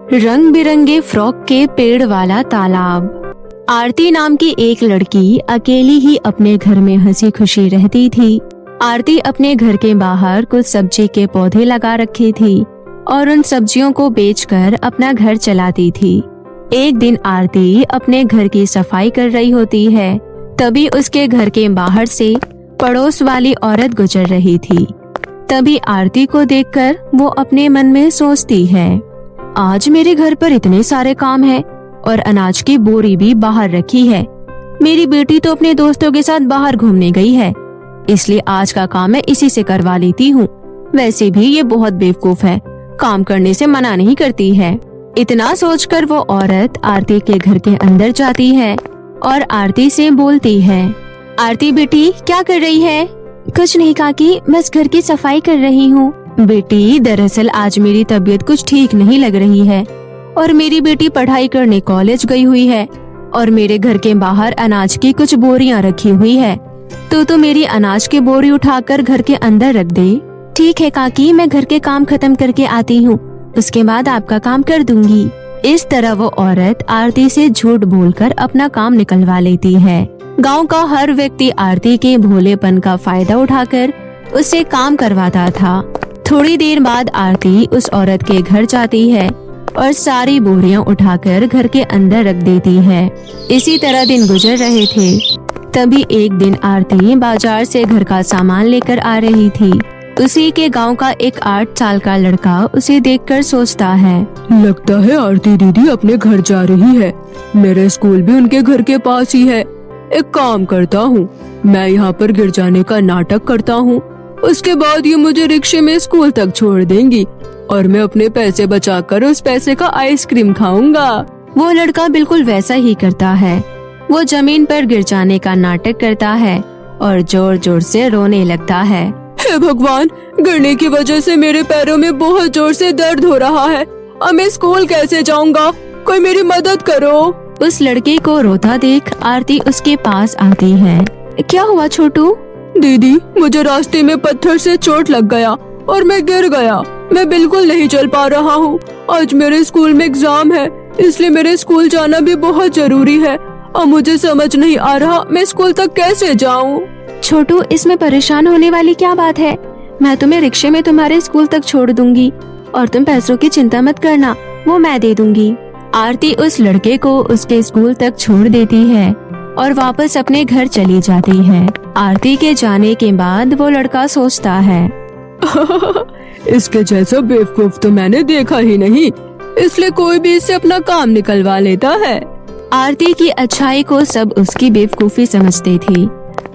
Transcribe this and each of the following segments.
रंग बिरंगे फ्रॉक के पेड़ वाला तालाब। आरती नाम की एक लड़की अकेली ही अपने घर में हंसी खुशी रहती थी। आरती अपने घर के बाहर कुछ सब्जी के पौधे लगा रखी थी और उन सब्जियों को बेचकर अपना घर चलाती थी। एक दिन आरती अपने घर की सफाई कर रही होती है, तभी उसके घर के बाहर से पड़ोस वाली औरत गुजर रही थी। तभी आरती को देखकर वो अपने मन में सोचती है, आज मेरे घर पर इतने सारे काम हैं और अनाज की बोरी भी बाहर रखी है। मेरी बेटी तो अपने दोस्तों के साथ बाहर घूमने गई है, इसलिए आज का काम मैं इसी से करवा लेती हूँ। वैसे भी ये बहुत बेवकूफ है, काम करने से मना नहीं करती है। इतना सोचकर वो औरत आरती के घर के अंदर जाती है और आरती से बोलती है, आरती बेटी क्या कर रही है? कुछ नहीं काकी, बस घर की सफाई कर रही हूँ। बेटी दरअसल आज मेरी तबीयत कुछ ठीक नहीं लग रही है और मेरी बेटी पढ़ाई करने कॉलेज गई हुई है और मेरे घर के बाहर अनाज की कुछ बोरियां रखी हुई है, तो मेरी अनाज की बोरी उठाकर घर के अंदर रख दे। ठीक है काकी, मैं घर के काम खत्म करके आती हूँ, उसके बाद आपका काम कर दूंगी। इस तरह वो औरत आरती से झूठ बोलकर अपना काम निकलवा लेती है। गांव का हर व्यक्ति आरती के भोलेपन का फायदा उठाकर उससे काम करवाता था। थोड़ी देर बाद आरती उस औरत के घर जाती है और सारी बोरियां उठाकर घर के अंदर रख देती है। इसी तरह दिन गुजर रहे थे। तभी एक दिन आरती बाजार से घर का सामान लेकर आ रही थी। उसी के गांव का एक 8 साल का लड़का उसे देखकर सोचता है, लगता है आरती दीदी अपने घर जा रही है। मेरा स्कूल भी उनके घर के पास ही है। एक काम करता हूँ, मैं यहाँ पर गिर जाने का नाटक करता हूँ, उसके बाद ये मुझे रिक्शे में स्कूल तक छोड़ देंगी और मैं अपने पैसे बचाकर उस पैसे का आइसक्रीम खाऊंगा। वो लड़का बिल्कुल वैसा ही करता है। वो जमीन पर गिर जाने का नाटक करता है और जोर जोर से रोने लगता है। हे भगवान, गिरने की वजह से मेरे पैरों में बहुत जोर से दर्द हो रहा है। अब मैं स्कूल कैसे जाऊंगा? कोई मेरी मदद करो। उस लड़के को रोता देख आरती उसके पास आती है। क्या हुआ छोटू? दीदी, मुझे रास्ते में पत्थर से चोट लग गया और मैं गिर गया। मैं बिल्कुल नहीं चल पा रहा हूँ। आज मेरे स्कूल में एग्जाम है, इसलिए मेरे स्कूल जाना भी बहुत जरूरी है। अब मुझे समझ नहीं आ रहा मैं स्कूल तक कैसे जाऊँ। छोटू, इसमें परेशान होने वाली क्या बात है? मैं तुम्हें रिक्शे में तुम्हारे स्कूल तक छोड़ दूंगी और तुम पैसों की चिंता मत करना, वो मैं दे दूंगी। आरती उस लड़के को उसके स्कूल तक छोड़ देती है और वापस अपने घर चली जाती है। आरती के जाने के बाद वो लड़का सोचता है, इसके जैसा बेवकूफ तो मैंने देखा ही नहीं, इसलिए कोई भी इससे अपना काम निकलवा लेता है। आरती की अच्छाई को सब उसकी बेवकूफी समझते थे।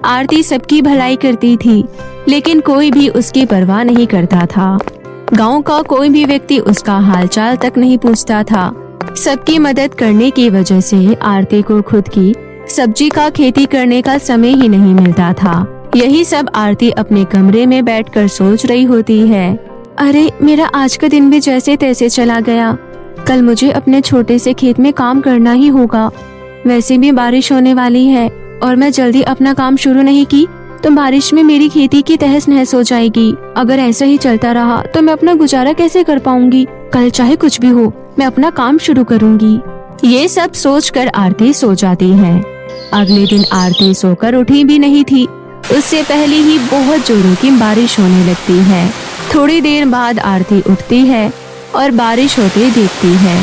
आरती सबकी भलाई करती थी, लेकिन कोई भी उसकी परवाह नहीं करता था। गांव का कोई भी व्यक्ति उसका हालचाल तक नहीं पूछता था। सबकी मदद करने की वजह से आरती को खुद की सब्जी का खेती करने का समय ही नहीं मिलता था। यही सब आरती अपने कमरे में बैठकर सोच रही होती है। अरे, मेरा आज का दिन भी जैसे तैसे चला गया। कल मुझे अपने छोटे से खेत में काम करना ही होगा। वैसे भी बारिश होने वाली है और मैं जल्दी अपना काम शुरू नहीं की तो बारिश में मेरी खेती की तहस नहस हो जाएगी। अगर ऐसा ही चलता रहा तो मैं अपना गुजारा कैसे कर पाऊंगी? कल चाहे कुछ भी हो, मैं अपना काम शुरू करूंगी। ये सब सोचकर आरती सो जाती है। अगले दिन आरती सोकर उठी भी नहीं थी, उससे पहले ही बहुत जोरों की बारिश होने लगती है। थोड़ी देर बाद आरती उठती है और बारिश होते देखती है।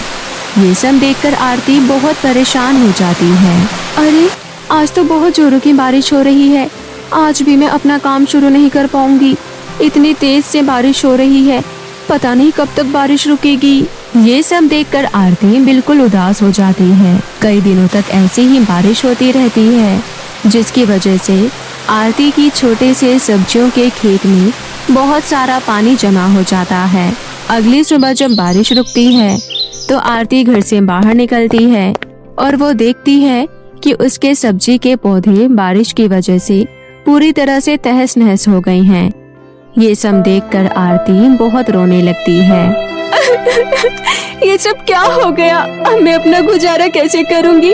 ये सब देखकर आरती बहुत परेशान हो जाती है। अरे, आज तो बहुत जोरों की बारिश हो रही है, आज भी मैं अपना काम शुरू नहीं कर पाऊंगी। इतनी तेज से बारिश हो रही है, पता नहीं कब तक बारिश रुकेगी। ये सब देखकर आरती बिल्कुल उदास हो जाती है। कई दिनों तक ऐसी ही बारिश होती रहती है, जिसकी वजह से आरती की छोटे से सब्जियों के खेत में बहुत सारा पानी जमा हो जाता है। अगली सुबह जब बारिश रुकती है तो आरती घर से बाहर निकलती है और वो देखती है कि उसके सब्जी के पौधे बारिश की वजह से पूरी तरह से तहस नहस हो गए हैं। ये सब देखकर आरती बहुत रोने लगती है। ये सब क्या हो गया? अब मैं अपना गुजारा कैसे करूंगी?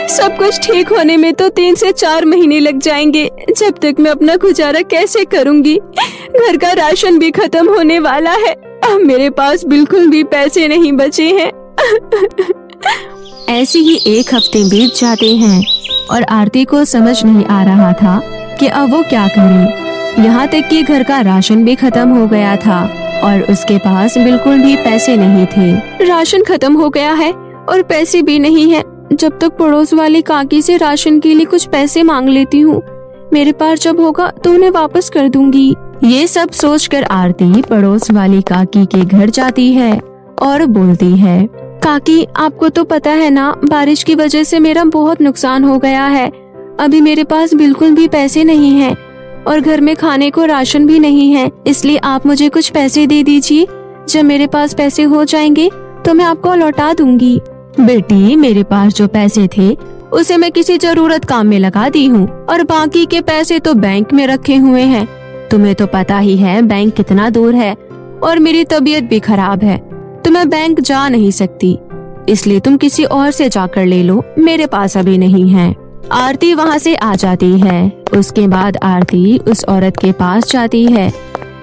सब कुछ ठीक होने में तो 3 से 4 महीने लग जाएंगे। जब तक मैं अपना गुजारा कैसे करूंगी? घर का राशन भी खत्म होने वाला है। अब मेरे पास बिल्कुल भी पैसे नहीं बचे हैं। ऐसे ही एक हफ्ते बीत जाते हैं और आरती को समझ नहीं आ रहा था कि अब वो क्या करे। यहाँ तक कि घर का राशन भी खत्म हो गया था और उसके पास बिल्कुल भी पैसे नहीं थे। राशन खत्म हो गया है और पैसे भी नहीं है। जब तक पड़ोस वाली काकी से राशन के लिए कुछ पैसे मांग लेती हूँ, मेरे पास जब होगा तो उन्हें वापस कर दूंगी। ये सब सोचकर आरती पड़ोस वाली काकी के घर जाती है और बोलती है, काकी आपको तो पता है ना, बारिश की वजह से मेरा बहुत नुकसान हो गया है। अभी मेरे पास बिल्कुल भी पैसे नहीं हैं और घर में खाने को राशन भी नहीं है, इसलिए आप मुझे कुछ पैसे दे दीजिए। जब मेरे पास पैसे हो जाएंगे तो मैं आपको लौटा दूंगी। बेटी, मेरे पास जो पैसे थे उसे मैं किसी जरूरत काम में लगा दी हूँ और बाकी के पैसे तो बैंक में रखे हुए हैं। तुम्हें तो पता ही है बैंक कितना दूर है और मेरी तबीयत भी खराब है, तो मैं बैंक जा नहीं सकती, इसलिए तुम किसी और से जाकर ले लो, मेरे पास अभी नहीं है। आरती वहाँ से आ जाती है। उसके बाद आरती उस औरत के पास जाती है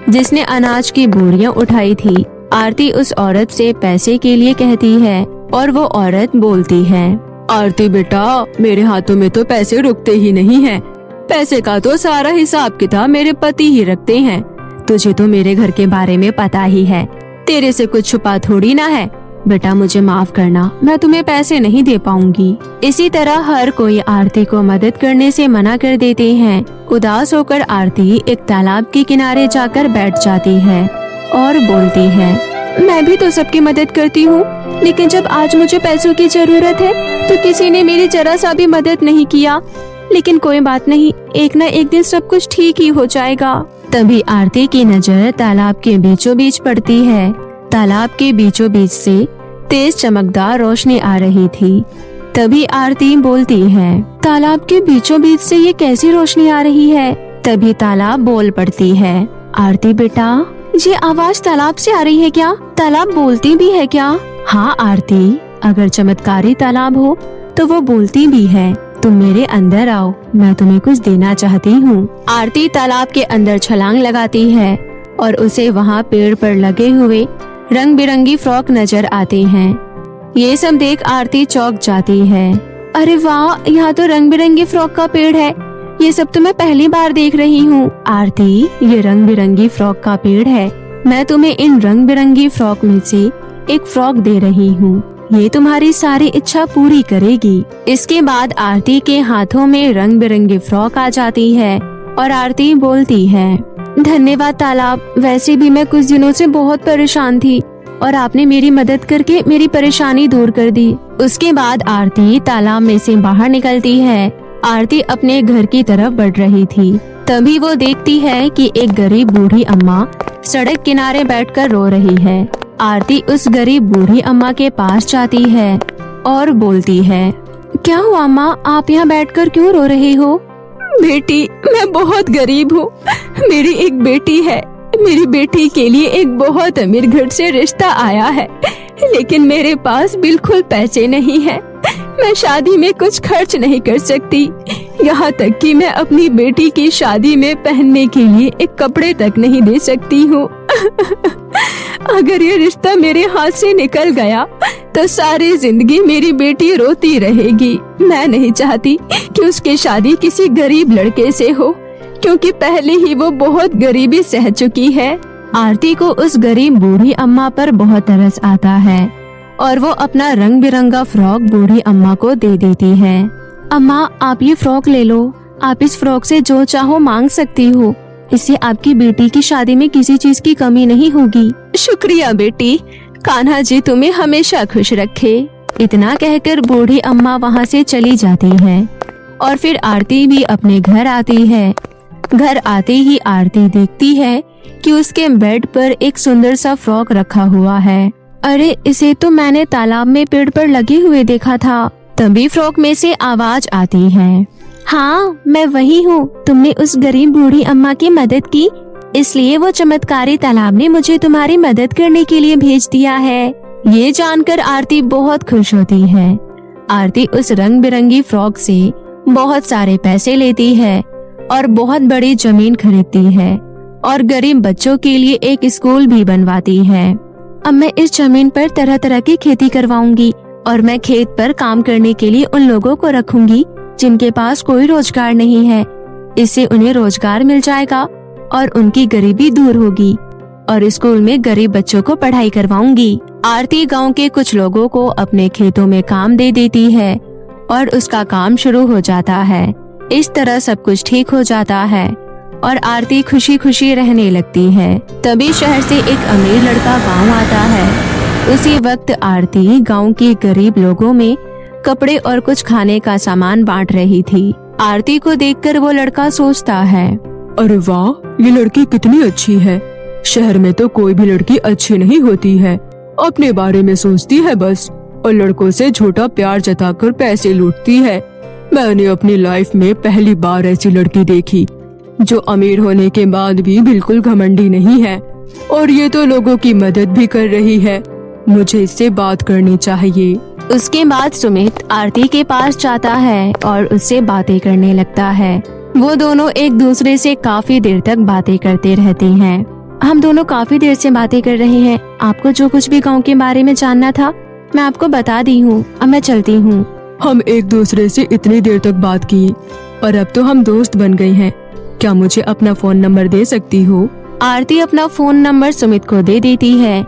जिसने अनाज की बोरियां उठाई थी। आरती उस औरत से पैसे के लिए कहती है और वो औरत बोलती है, आरती बेटा, मेरे हाथों में तो पैसे रुकते ही नहीं हैं। पैसे का तो सारा हिसाब किताब मेरे पति ही रखते हैं। तुझे तो मेरे घर के बारे में पता ही है, तेरे से कुछ छुपा थोड़ी ना है। बेटा मुझे माफ करना, मैं तुम्हें पैसे नहीं दे पाऊंगी। इसी तरह हर कोई आरती को मदद करने से मना कर देते हैं। उदास होकर आरती एक तालाब के किनारे जाकर बैठ जाती है और बोलती है, मैं भी तो सबकी मदद करती हूँ, लेकिन जब आज मुझे पैसों की जरूरत है तो किसी ने मेरी जरा सा भी मदद नहीं किया। लेकिन कोई बात नहीं, एक न एक दिन सब कुछ ठीक ही हो जाएगा। तभी आरती की नजर तालाब के बीचों बीच पड़ती है। तालाब के बीचों बीच से तेज चमकदार रोशनी आ रही थी। तभी आरती बोलती है, तालाब के बीचों बीच से ये कैसी रोशनी आ रही है? तभी तालाब बोल पड़ती है, आरती बेटा, ये आवाज तालाब से आ रही है क्या? तालाब बोलती भी है क्या? हाँ आरती, अगर चमत्कारी तालाब हो तो वो बोलती भी है। तुम मेरे अंदर आओ, मैं तुम्हें कुछ देना चाहती हूँ। आरती तालाब के अंदर छलांग लगाती है और उसे वहाँ पेड़ पर लगे हुए रंग बिरंगी फ्रॉक नजर आते हैं। ये सब देख आरती चौंक जाती है। अरे वाह, यहाँ तो रंग बिरंगी फ्रॉक का पेड़ है। ये सब तो मैं पहली बार देख रही हूँ। आरती, ये रंग बिरंगी फ्रॉक का पेड़ है। मैं तुम्हें इन रंग बिरंगी फ्रॉक में से एक फ्रॉक दे रही हूँ। ये तुम्हारी सारी इच्छा पूरी करेगी। इसके बाद आरती के हाथों में रंग बिरंगी फ्रॉक आ जाती है और आरती बोलती है, धन्यवाद तालाब, वैसे भी मैं कुछ दिनों से बहुत परेशान थी और आपने मेरी मदद करके मेरी परेशानी दूर कर दी। उसके बाद आरती तालाब में से बाहर निकलती है। आरती अपने घर की तरफ बढ़ रही थी। तभी वो देखती है कि एक गरीब बूढ़ी अम्मा सड़क किनारे बैठकर रो रही है। आरती उस गरीब बूढ़ी अम्मा के पास जाती है और बोलती है, क्या हुआ अम्मा, आप यहाँ बैठकर क्यों रो रही हो? बेटी, मैं बहुत गरीब हूँ। मेरी एक बेटी है। मेरी बेटी के लिए एक बहुत अमीर घर से रिश्ता आया है, लेकिन मेरे पास बिल्कुल पैसे नहीं है। मैं शादी में कुछ खर्च नहीं कर सकती। यहाँ तक कि मैं अपनी बेटी की शादी में पहनने के लिए एक कपड़े तक नहीं दे सकती हूँ। अगर ये रिश्ता मेरे हाथ से निकल गया तो सारी जिंदगी मेरी बेटी रोती रहेगी। मैं नहीं चाहती कि उसकी शादी किसी गरीब लड़के से हो, क्योंकि पहले ही वो बहुत गरीबी सह चुकी है। आरती को उस गरीब बूढ़ी अम्मा पर बहुत तरस आता है और वो अपना रंग बिरंगा फ्रॉक बूढ़ी अम्मा को दे देती है। अम्मा, आप ये फ्रॉक ले लो। आप इस फ्रॉक से जो चाहो मांग सकती हो। इससे आपकी बेटी की शादी में किसी चीज की कमी नहीं होगी। शुक्रिया बेटी, कान्हा जी तुम्हें हमेशा खुश रखे। इतना कहकर बूढ़ी अम्मा वहाँ से चली जाती है और फिर आरती भी अपने घर आती है। घर आते ही आरती देखती है कि उसके बेड पर एक सुंदर सा फ्रॉक रखा हुआ है। अरे, इसे तो मैंने तालाब में पेड़ पर लगे हुए देखा था। तभी फ्रॉक में से आवाज आती है, हाँ मैं वही हूँ। तुमने उस गरीब बूढ़ी अम्मा की मदद की, इसलिए वो चमत्कारी तालाब ने मुझे तुम्हारी मदद करने के लिए भेज दिया है। ये जानकर आरती बहुत खुश होती है। आरती उस रंग बिरंगी फ्रॉक से बहुत सारे पैसे लेती है और बहुत बड़ी जमीन खरीदती है और गरीब बच्चों के लिए एक स्कूल भी बनवाती है। अब मैं इस जमीन पर तरह तरह की खेती करवाऊंगी और मैं खेत पर काम करने के लिए उन लोगों को रखूंगी जिनके पास कोई रोजगार नहीं है। इससे उन्हें रोजगार मिल जाएगा और उनकी गरीबी दूर होगी और स्कूल में गरीब बच्चों को पढ़ाई करवाऊंगी। आरती गांव के कुछ लोगों को अपने खेतों में काम दे देती है और उसका काम शुरू हो जाता है। इस तरह सब कुछ ठीक हो जाता है और आरती खुशी खुशी रहने लगती है। तभी शहर से एक अमीर लड़का गांव आता है। उसी वक्त आरती गांव के गरीब लोगों में कपड़े और कुछ खाने का सामान बांट रही थी। आरती को देखकर वो लड़का सोचता है, अरे वाह, ये लड़की कितनी अच्छी है। शहर में तो कोई भी लड़की अच्छी नहीं होती है, अपने बारे में सोचती है बस और लड़कों से झूठा प्यार जताकर पैसे लूटती है। मैंने अपनी लाइफ में पहली बार ऐसी लड़की देखी जो अमीर होने के बाद भी बिल्कुल घमंडी नहीं है और ये तो लोगों की मदद भी कर रही है। मुझे इससे बात करनी चाहिए। उसके बाद सुमित आरती के पास जाता है और उससे बातें करने लगता है। वो दोनों एक दूसरे से काफी देर तक बातें करते रहते हैं। हम दोनों काफी देर से बातें कर रहे हैं। आपको जो कुछ भी गांव के बारे में जानना था मैं आपको बता दी हूँ। अब मैं चलती हूँ। हम एक दूसरे से इतनी देर तक बात की और अब तो हम दोस्त बन गए हैं। क्या मुझे अपना फोन नंबर दे सकती हो? आरती अपना फोन नंबर सुमित को दे देती है।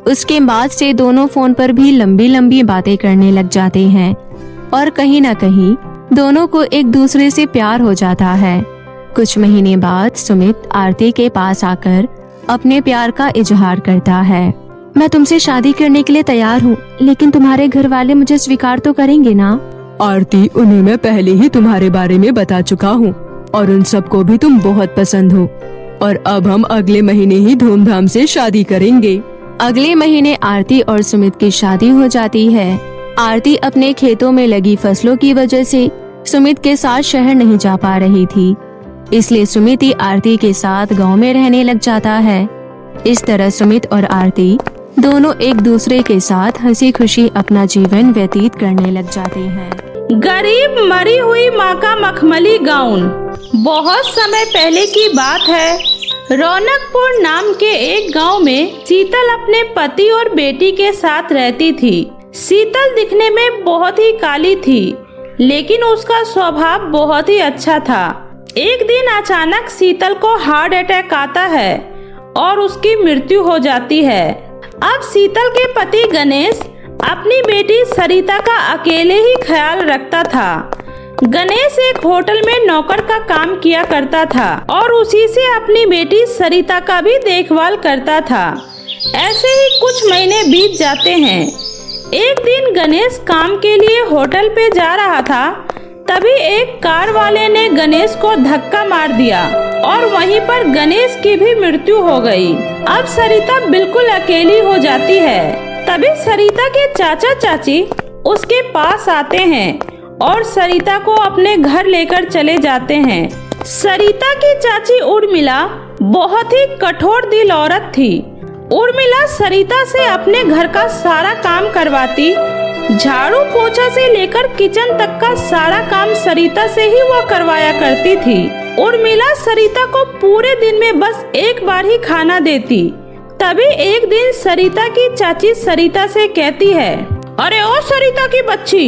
उसके बाद से दोनों फोन पर भी लंबी लंबी बातें करने लग जाते हैं और कहीं न कहीं दोनों को एक दूसरे से प्यार हो जाता है। कुछ महीने बाद सुमित आरती के पास आकर अपने प्यार का इजहार करता है। मैं तुमसे शादी करने के लिए तैयार हूँ, लेकिन तुम्हारे घर वाले मुझे स्वीकार तो करेंगे ना? आरती, उन्हें मैं पहले ही तुम्हारे बारे में बता चुका हूँ और उन सबको भी तुम बहुत पसंद हो और अब हम अगले महीने ही धूमधाम से शादी करेंगे। अगले महीने आरती और सुमित की शादी हो जाती है। आरती अपने खेतों में लगी फसलों की वजह से सुमित के साथ शहर नहीं जा पा रही थी, इसलिए सुमित ही आरती के साथ गांव में रहने लग जाता है। इस तरह सुमित और आरती दोनों एक दूसरे के साथ हंसी खुशी अपना जीवन व्यतीत करने लग जाते हैं। गरीब मरी हुई माँ का मखमली गाउन। बहुत समय पहले की बात है। रौनकपुर नाम के एक गांव में शीतल अपने पति और बेटी के साथ रहती थी। शीतल दिखने में बहुत ही काली थी, लेकिन उसका स्वभाव बहुत ही अच्छा था। एक दिन अचानक शीतल को हार्ट अटैक आता है और उसकी मृत्यु हो जाती है। अब शीतल के पति गणेश अपनी बेटी सरिता का अकेले ही ख्याल रखता था। गणेश एक होटल में नौकर का काम किया करता था और उसी से अपनी बेटी सरिता का भी देखभाल करता था। ऐसे ही कुछ महीने बीत जाते हैं। एक दिन गणेश काम के लिए होटल पे जा रहा था, तभी एक कार वाले ने गणेश को धक्का मार दिया और वहीं पर गणेश की भी मृत्यु हो गई। अब सरिता बिल्कुल अकेली हो जाती है। तभी सरिता के चाचा चाची उसके पास आते हैं और सरिता को अपने घर लेकर चले जाते हैं। सरिता की चाची उर्मिला बहुत ही कठोर दिल औरत थी। उर्मिला सरिता से अपने घर का सारा काम करवाती। झाड़ू पोछा से लेकर किचन तक का सारा काम सरिता से ही वो करवाया करती थी। उर्मिला सरिता को पूरे दिन में बस एक बार ही खाना देती। तभी एक दिन सरिता की चाची सरिता से कहती है, अरे ओ सरिता की बच्ची,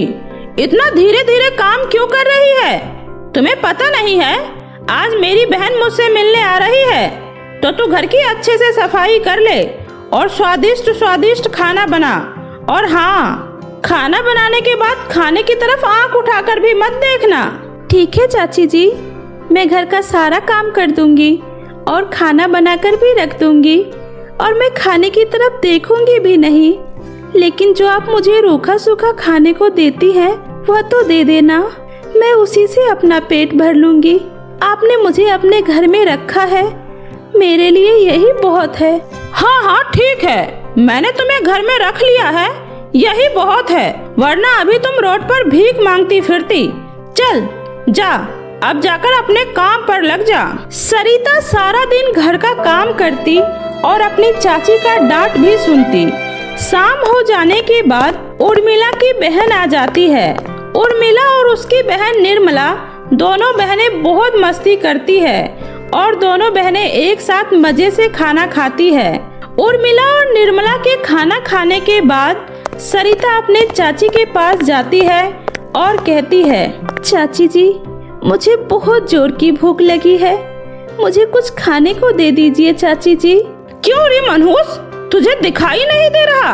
इतना धीरे धीरे काम क्यों कर रही है? तुम्हें पता नहीं है आज मेरी बहन मुझसे मिलने आ रही है, तो तू घर की अच्छे से सफाई कर ले और स्वादिष्ट स्वादिष्ट खाना बना। और हाँ, खाना बनाने के बाद खाने की तरफ आंख उठाकर भी मत देखना। ठीक है चाची जी, मैं घर का सारा काम कर दूंगी और खाना बनाकर भी रख दूंगी और मैं खाने की तरफ देखूंगी भी नहीं, लेकिन जो आप मुझे रूखा सूखा खाने को देती है वह तो दे देना, मैं उसी से अपना पेट भर लूंगी। आपने मुझे अपने घर में रखा है, मेरे लिए यही बहुत है। हाँ हाँ ठीक है, मैंने तुम्हें घर में रख लिया है, यही बहुत है, वरना अभी तुम रोड पर भीख मांगती फिरती। चल जा, अब जाकर अपने काम पर लग जा। सरिता सारा दिन घर का काम करती और अपनी चाची का डांट भी सुनती। शाम हो जाने के बाद उर्मिला की बहन आ जाती है। उर्मिला और उसकी बहन निर्मला दोनों बहनें बहुत मस्ती करती है और दोनों बहनें एक साथ मजे से खाना खाती है। उर्मिला और निर्मला के खाना खाने के बाद सरिता अपने चाची के पास जाती है और कहती है, चाची जी, मुझे बहुत जोर की भूख लगी है, मुझे कुछ खाने को दे दीजिए चाची जी। क्यों रे मनहूस, तुझे दिखाई नहीं दे रहा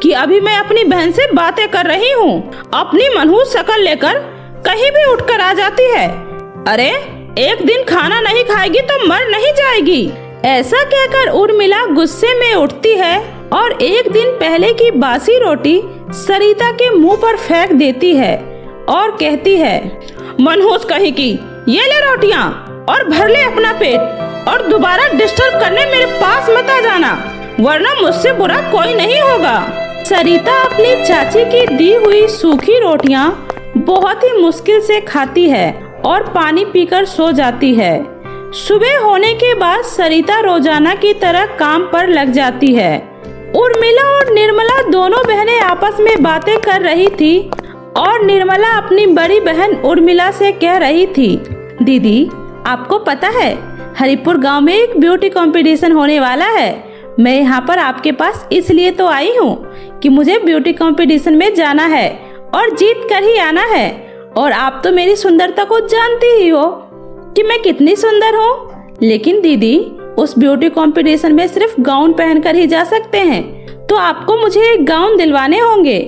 कि अभी मैं अपनी बहन से बातें कर रही हूँ? अपनी मनहूस शक्ल लेकर कहीं भी उठकर आ जाती है। अरे एक दिन खाना नहीं खाएगी तो मर नहीं जाएगी। ऐसा कहकर उर्मिला गुस्से में उठती है और एक दिन पहले की बासी रोटी सरिता के मुंह पर फेंक देती है और कहती है, मनहूस कहीं की, ये ले रोटियां और भर ले अपना पेट और दोबारा डिस्टर्ब करने मेरे पास मत आ जाना, वरना मुझसे बुरा कोई नहीं होगा। सरिता अपनी चाची की दी हुई सूखी रोटियां बहुत ही मुश्किल से खाती है और पानी पीकर सो जाती है। सुबह होने के बाद सरिता रोजाना की तरह काम पर लग जाती है। उर्मिला और निर्मला दोनों बहनें आपस में बातें कर रही थी और निर्मला अपनी बड़ी बहन उर्मिला से कह रही थी, दीदी आपको पता है हरिपुर गांव में एक ब्यूटी कंपटीशन होने वाला है। मैं यहाँ पर आपके पास इसलिए तो आई हूँ कि मुझे ब्यूटी कंपटीशन में जाना है और जीत कर ही आना है। और आप तो मेरी सुंदरता को जानती ही हो कि मैं कितनी सुंदर हूँ। लेकिन दीदी उस ब्यूटी कंपटीशन में सिर्फ गाउन पहनकर ही जा सकते हैं, तो आपको मुझे एक गाउन दिलवाने होंगे।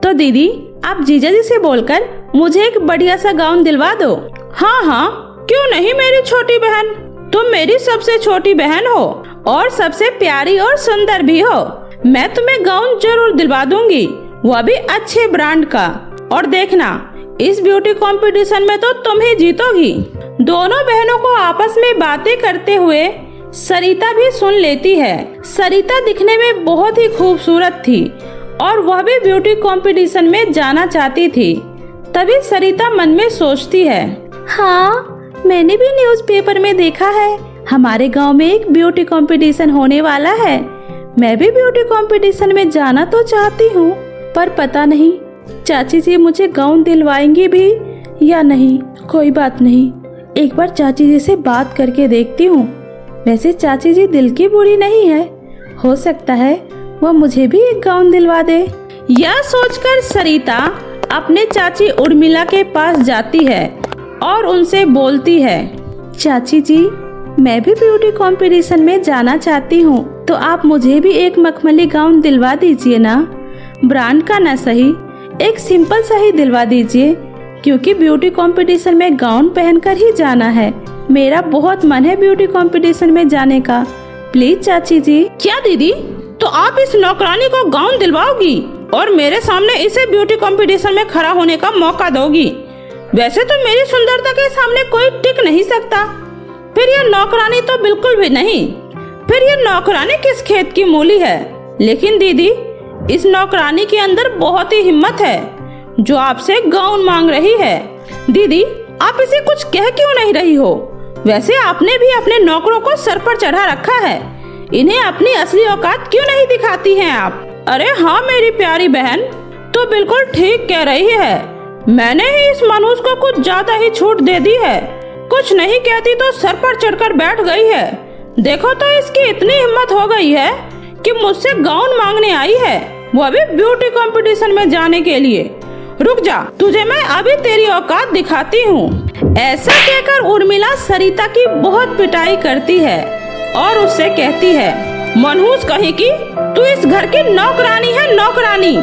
तो दीदी आप जीजा जी से बोलकर मुझे एक बढ़िया सा गाउन दिलवा दो। हाँ हाँ, क्यों नहीं मेरी छोटी बहन, तुम मेरी सबसे छोटी बहन हो और सबसे प्यारी और सुंदर भी हो। मैं तुम्हें गाउन जरूर दिलवा दूंगी, वह भी अच्छे ब्रांड का। और देखना इस ब्यूटी कंपटीशन में तो तुम ही जीतोगी। दोनों बहनों को आपस में बातें करते हुए सरिता भी सुन लेती है। सरिता दिखने में बहुत ही खूबसूरत थी और वह भी ब्यूटी कंपटीशन में जाना चाहती थी। तभी सरिता मन में सोचती है, हाँ मैंने भी न्यूज़पेपर में देखा है हमारे गांव में एक ब्यूटी कंपटीशन होने वाला है। मैं भी ब्यूटी कंपटीशन में जाना तो चाहती हूँ, पर पता नहीं चाची जी मुझे गाउन दिलवाएंगी भी या नहीं। कोई बात नहीं, एक बार चाची जी से बात करके देखती हूँ। वैसे चाची जी दिल की बुरी नहीं है, हो सकता है वह मुझे भी एक गाउन दिलवा दे। यह सोचकर सरिता अपने चाची उर्मिला के पास जाती है और उनसे बोलती है, चाची जी मैं भी ब्यूटी कंपटीशन में जाना चाहती हूँ, तो आप मुझे भी एक मखमली गाउन दिलवा दीजिए ना। ब्रांड का ना सही, एक सिंपल सा ही दिलवा दीजिए, क्योंकि ब्यूटी कंपटीशन में गाउन पहनकर ही जाना है। मेरा बहुत मन है ब्यूटी कंपटीशन में जाने का, प्लीज चाची जी। क्या दीदी, तो आप इस नौकरानी को गाउन दिलवाओगी और मेरे सामने इसे ब्यूटी कंपटीशन में खड़ा होने का मौका दोगी? वैसे तो मेरी सुंदरता के सामने कोई टिक नहीं सकता। फिर यह नौकरानी तो बिल्कुल भी नहीं। फिर यह नौकरानी किस खेत की मूली है? लेकिन दीदी इस नौकरानी के अंदर बहुत ही हिम्मत है जो आपसे गाउन मांग रही है। दीदी आप इसे कुछ कह क्यों नहीं रही हो? वैसे आपने भी अपने नौकरों को सर पर चढ़ा रखा है, इन्हें अपनी असली औकात क्यों नहीं दिखाती हैं आप? अरे हाँ मेरी प्यारी बहन, तो बिल्कुल ठीक कह रही है। मैंने ही इस मनहूस को कुछ ज्यादा ही छूट दे दी है। कुछ नहीं कहती तो सर पर चढ़कर बैठ गई है। देखो तो इसकी इतनी हिम्मत हो गई है कि मुझसे गाउन मांगने आई है, वो भी ब्यूटी कंपटीशन में जाने के लिए। रुक जा, तुझे मैं अभी तेरी औकात दिखाती हूँ। ऐसा कहकर उर्मिला सरिता की बहुत पिटाई करती है और उससे कहती है, मनहूस कहीं की, तू इस घर की नौकरानी है, नौकरानी,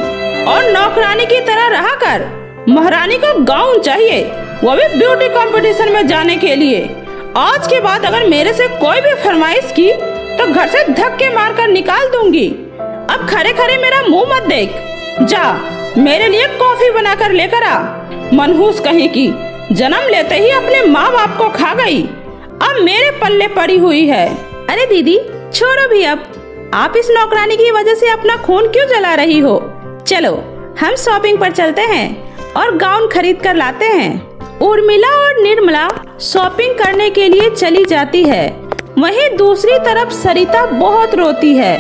और नौकरानी की तरह रहा कर। महारानी को गाउन चाहिए, वो भी ब्यूटी कंपटीशन में जाने के लिए। आज के बाद अगर मेरे से कोई भी फरमाइश की तो घर से धक्के मारकर निकाल दूंगी। अब खड़े खड़े मेरा मुंह मत देख, जा मेरे लिए कॉफी बनाकर लेकर आ। मनहूस कहीं की, जन्म लेते ही अपने माँ बाप को खा गई, अब मेरे पल्ले पड़ी हुई है। अरे दीदी छोड़ो भी, अब आप इस नौकरानी की वजह से अपना खून क्यों जला रही हो? चलो हम शॉपिंग पर चलते हैं और गाउन खरीद कर लाते हैं। उर्मिला और निर्मला शॉपिंग करने के लिए चली जाती है। वहीं दूसरी तरफ सरिता बहुत रोती है।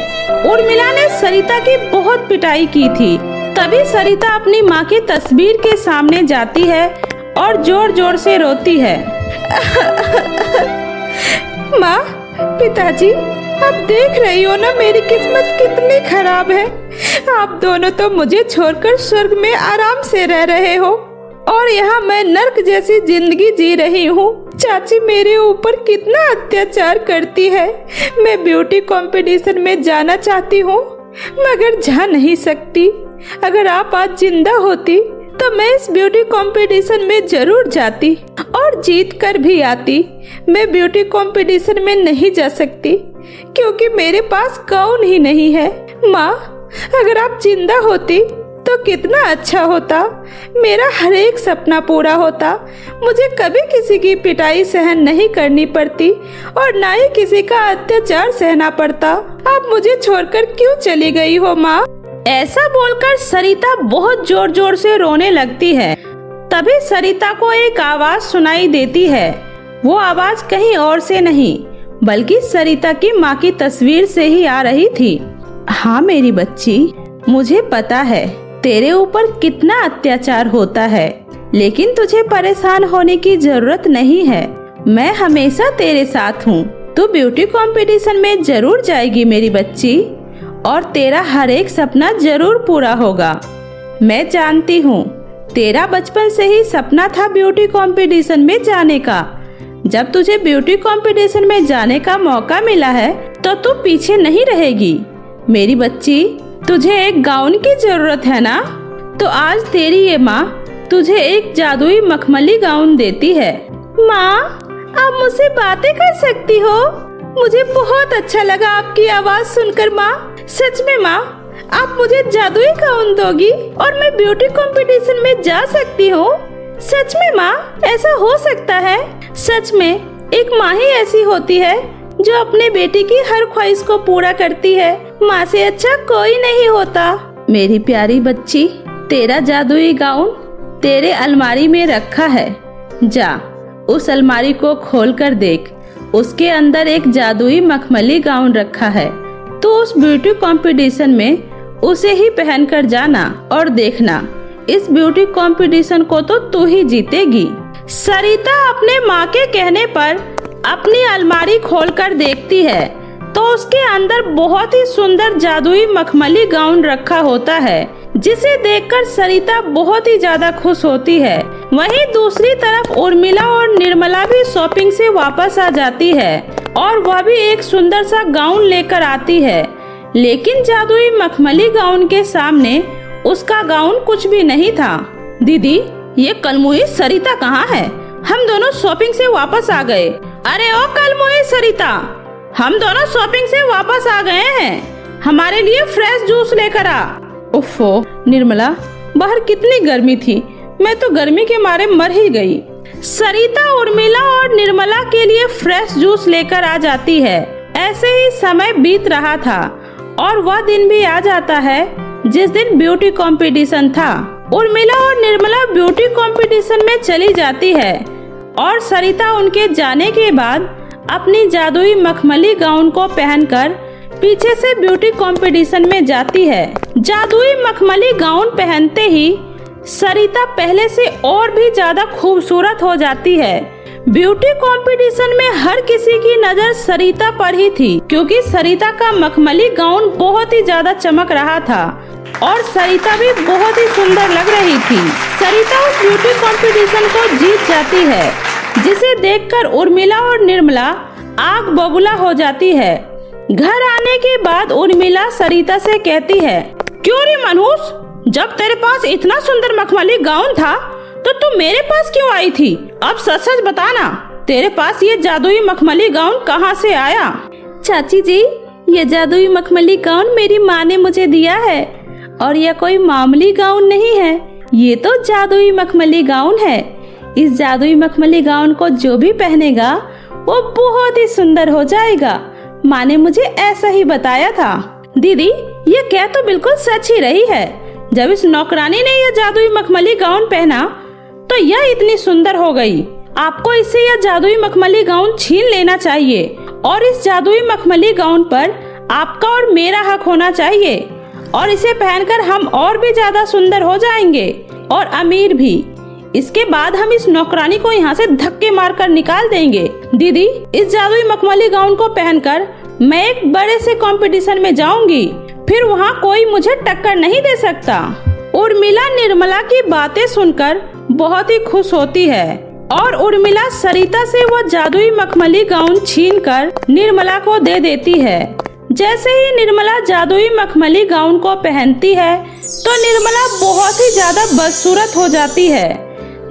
उर्मिला ने सरिता की बहुत पिटाई की थी। तभी सरिता अपनी माँ की तस्वीर के सामने जाती है और जोर जोर से रोती है। माँ, पिताजी, अब देख रही हो ना मेरी किस्मत कितनी खराब है। आप दोनों तो मुझे छोड़कर स्वर्ग में आराम से रह रहे हो और यहाँ मैं नर्क जैसी जिंदगी जी रही हूँ। चाची मेरे ऊपर कितना अत्याचार करती है। मैं ब्यूटी कंपटीशन में जाना चाहती हूँ मगर जा नहीं सकती। अगर आप आज जिंदा होती तो मैं इस ब्यूटी कंपटीशन में जरूर जाती और जीत कर भी आती। मैं ब्यूटी कंपटीशन में नहीं जा सकती क्योंकि मेरे पास गाउन ही नहीं है। माँ, अगर आप जिंदा होती तो कितना अच्छा होता। मेरा हर एक सपना पूरा होता। मुझे कभी किसी की पिटाई सहन नहीं करनी पड़ती और ना ही किसी का अत्याचार सहना पड़ता। आप मुझे छोड़कर क्यों चली गई हो माँ? ऐसा बोलकर सरिता बहुत जोर जोर से रोने लगती है। तभी सरिता को एक आवाज सुनाई देती है। वो आवाज कहीं और से नहीं बल्कि सरिता की माँ की तस्वीर से ही आ रही थी। हाँ मेरी बच्ची, मुझे पता है तेरे ऊपर कितना अत्याचार होता है, लेकिन तुझे परेशान होने की जरूरत नहीं है। मैं हमेशा तेरे साथ हूँ। तू ब्यूटी कंपटीशन में जरूर जाएगी मेरी बच्ची और तेरा हर एक सपना जरूर पूरा होगा। मैं जानती हूँ तेरा बचपन से ही सपना था ब्यूटी कंपटीशन में जाने का। जब तुझे ब्यूटी कंपटीशन में जाने का मौका मिला है तो तू पीछे नहीं रहेगी। मेरी बच्ची, तुझे एक गाउन की जरूरत है ना? तो आज तेरी ये माँ तुझे एक जादुई मखमली गाउन देती है। माँ, आप मुझसे बातें कर सकती हो? मुझे बहुत अच्छा लगा आपकी आवाज सुनकर माँ। सच में माँ, आप मुझे जादुई गाउन दोगी और मैं ब्यूटी कंपटीशन में जा सकती हूँ? सच में माँ, ऐसा हो सकता है? सच में एक माँ ही ऐसी होती है जो अपने बेटी की हर ख्वाहिश को पूरा करती है। माँ से अच्छा कोई नहीं होता। मेरी प्यारी बच्ची, तेरा जादुई गाउन तेरे अलमारी में रखा है। जा उस अलमारी को खोल कर देख। उसके अंदर एक जादुई मखमली गाउन रखा है। तो उस ब्यूटी कंपटीशन में उसे ही पहन कर जाना और देखना, इस ब्यूटी कंपटीशन को तो तू ही जीतेगी। सरिता अपने माँ के कहने पर अपनी अलमारी खोलकर देखती है तो उसके अंदर बहुत ही सुंदर जादुई मखमली गाउन रखा होता है, जिसे देखकर सरिता बहुत ही ज्यादा खुश होती है। वहीं दूसरी तरफ उर्मिला और निर्मला भी शॉपिंग से वापस आ जाती है और वह भी एक सुंदर सा गाउन लेकर आती है। लेकिन जादुई मखमली गाउन के सामने उसका गाउन कुछ भी नहीं था। दीदी, ये कलमुही सरिता कहाँ है? हम दोनों शॉपिंग से वापस आ गए। अरे ओ कलमुही सरिता, हम दोनों शॉपिंग से वापस आ गए हैं। हमारे लिए फ्रेश जूस लेकर आ। उफ़ो निर्मला, बाहर कितनी गर्मी थी। मैं तो गर्मी के मारे मर ही गई। सरिता उर्मिला और निर्मला के लिए फ्रेश जूस लेकर आ जाती है। ऐसे ही समय बीत रहा था और वह दिन भी आ जाता है जिस दिन ब्यूटी कंपटीशन था। उर्मिला और निर्मला ब्यूटी कंपटीशन में चली जाती है और सरिता उनके जाने के बाद अपनी जादुई मखमली गाउन को पहनकर पीछे से ब्यूटी कंपटीशन में जाती है। जादुई मखमली गाउन पहनते ही सरिता पहले से और भी ज्यादा खूबसूरत हो जाती है। ब्यूटी कंपटीशन में हर किसी की नजर सरिता पर ही थी क्योंकि सरिता का मखमली गाउन बहुत ही ज्यादा चमक रहा था और सरिता भी बहुत ही सुंदर लग रही थी। सरिता उस ब्यूटी कंपटीशन को जीत जाती है, जिसे देखकर उर्मिला और निर्मला आग बबूला हो जाती है। घर आने के बाद उर्मिला सरिता से कहती है, क्यों रे मनहूस, जब तेरे पास इतना सुंदर मखमली गाउन था तो तू मेरे पास क्यों आई थी? अब सच सच बताना, तेरे पास ये जादुई मखमली गाउन कहाँ से आया? चाची जी, ये जादुई मखमली गाउन मेरी माँ ने मुझे दिया है और यह कोई मामूली गाउन नहीं है। ये तो जादुई मखमली गाउन है। इस जादुई मखमली गाउन को जो भी पहनेगा वो बहुत ही सुंदर हो जाएगा। माँ ने मुझे ऐसा ही बताया था। दीदी, ये कह तो बिल्कुल सच ही रही है। जब इस नौकरानी ने यह जादुई मखमली गाउन पहना तो यह इतनी सुंदर हो गई। आपको इससे यह जादुई मखमली गाउन छीन लेना चाहिए और इस जादुई मखमली गाउन पर आपका और मेरा हक होना चाहिए और इसे पहनकर हम और भी ज्यादा सुंदर हो जाएंगे और अमीर भी। इसके बाद हम इस नौकरानी को यहाँ से धक्के मारकर निकाल देंगे। दीदी, इस जादुई मखमली गाउन को पहनकर मैं एक बड़े से कंपटीशन में जाऊंगी, फिर वहाँ कोई मुझे टक्कर नहीं दे सकता। उर्मिला निर्मला की बातें सुनकर बहुत ही खुश होती है और उर्मिला सरिता से वो जादुई मखमली गाउन छीनकर निर्मला को दे देती है। जैसे ही निर्मला जादुई मखमली गाउन को पहनती है तो निर्मला बहुत ही ज्यादा बदसूरत हो जाती है,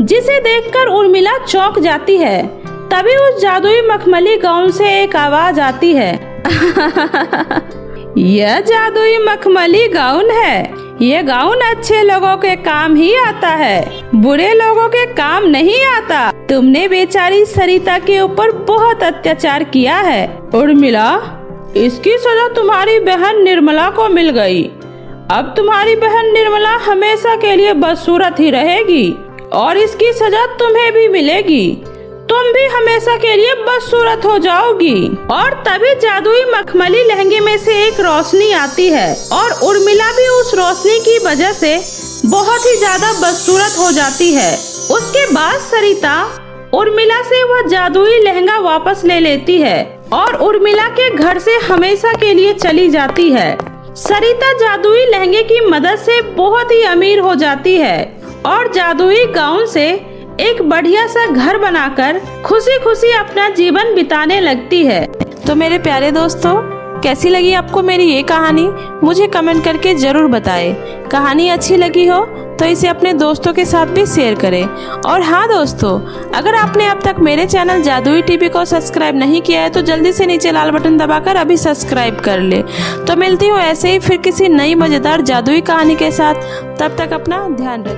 जिसे देखकर उर्मिला चौंक जाती है। तभी उस जादुई मखमली गाउन से एक आवाज आती है यह जादुई मखमली गाउन है। ये गाउन अच्छे लोगों के काम ही आता है, बुरे लोगों के काम नहीं आता। तुमने बेचारी सरिता के ऊपर बहुत अत्याचार किया है। उर्मिला, इसकी सजा तुम्हारी बहन निर्मला को मिल गई। अब तुम्हारी बहन निर्मला हमेशा के लिए बदसूरत ही रहेगी और इसकी सजा तुम्हें भी मिलेगी। तुम भी हमेशा के लिए बदसूरत हो जाओगी। और तभी जादुई मखमली लहंगे में से एक रोशनी आती है और उर्मिला भी उस रोशनी की वजह से बहुत ही ज्यादा बदसूरत हो जाती है। उसके बाद सरिता उर्मिला से वह जादुई लहंगा वापस ले लेती है और उर्मिला के घर से हमेशा के लिए चली जाती है। सरिता जादुई लहंगे की मदद से बहुत ही अमीर हो जाती है और जादुई गाउन से एक बढ़िया सा घर बनाकर खुशी खुशी अपना जीवन बिताने लगती है। तो मेरे प्यारे दोस्तों, कैसी लगी आपको मेरी ये कहानी? मुझे कमेंट करके जरूर बताएं। कहानी अच्छी लगी हो तो इसे अपने दोस्तों के साथ भी शेयर करें। और हाँ दोस्तों, अगर आपने अब तक मेरे चैनल जादुई टीवी को सब्सक्राइब नहीं किया है तो जल्दी से नीचे लाल बटन दबाकर अभी सब्सक्राइब कर ले। तो मिलती हूँ ऐसे ही फिर किसी नई मजेदार जादुई कहानी के साथ। तब तक अपना ध्यान रखें।